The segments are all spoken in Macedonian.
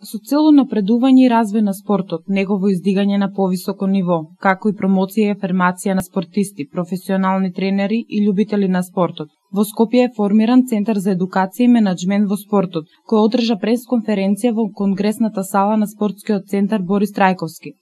Со цел напредување и развој на спортот, негово издигање на повисоко ниво, како и промоција и афирмација на спортисти, професионални тренери и љубители на спортот. Во Скопје е формиран Центар за едукација и менаџмент во спортот, кој одржа пресконференција во Конгресната сала на Спортскиот центар Борис Трајковски.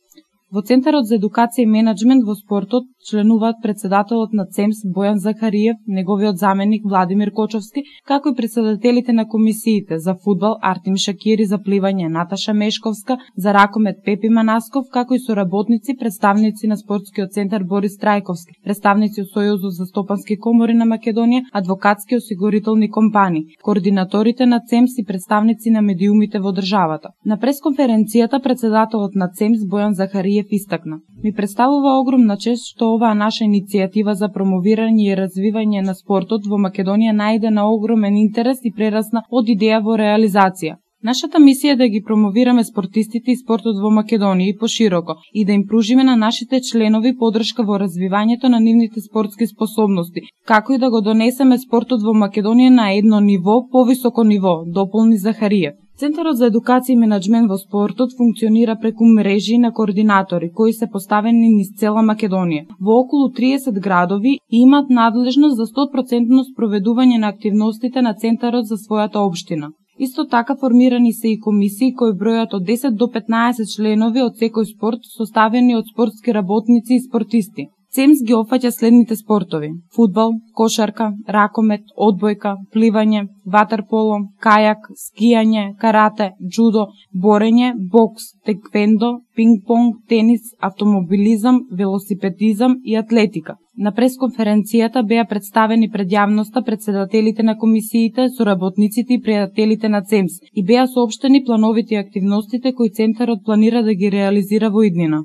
Во Центарот за едукација и менаџмент во спортот членуваат председателот на ЦЕМС Бојан Захариев, неговиот заменик Владимир Кочовски, како и председателите на комисиите за фудбал Артим Шакири, за пливање Наташа Мешковска, за ракомет Пепи Манасков, како и соработници, представници на Спортскиот центар Борис Трајковски, представници од Сојузот за стопански комори на Македонија, адвокатски осигурителни компании, координаторите на ЦЕМС и представници на медиумите во државата. На пресконференцијата председателот на ЦЕМС Бојан Захариев истакна: "Ми представува огромна чест што оваа наша иницијатива за промовирање и развивање на спортот во Македонија најде на огромен интерес и прерасна од идеја во реализација. Нашата мисија е да ги промовираме спортистите и спортот во Македонија и пошироко и да им пружиме на нашите членови поддршка во развивањето на нивните спортски способности, како и да го донесеме спортот во Македонија на едно ниво, повисоко ниво", дополни Захариев. Центарот за едукација и менаџмент во спортот функционира преку мрежи на координатори кои се поставени низ цела Македонија во околу 30 градови и имаат надлежност за 100% спроведување на активностите на центарот за својата општина. Исто така формирани се и комисии кои бројат од 10 до 15 членови од секој спорт, составени од спортски работници и спортисти. ЦЕМС ги опфаќа следните спортови: фудбал, кошарка, ракомет, одбојка, пливање, ватерполо, кајак, скијање, карате, џудо, борење, бокс, теквендо, пинг-понг, тенис, автомобилизам, велосипедизам и атлетика. На пресконференцијата беа представени пред јавноста председателите на комисиите, соработниците и пријателите на ЦЕМС и беа соопштени плановите и активностите кои центарот планира да ги реализира во иднина.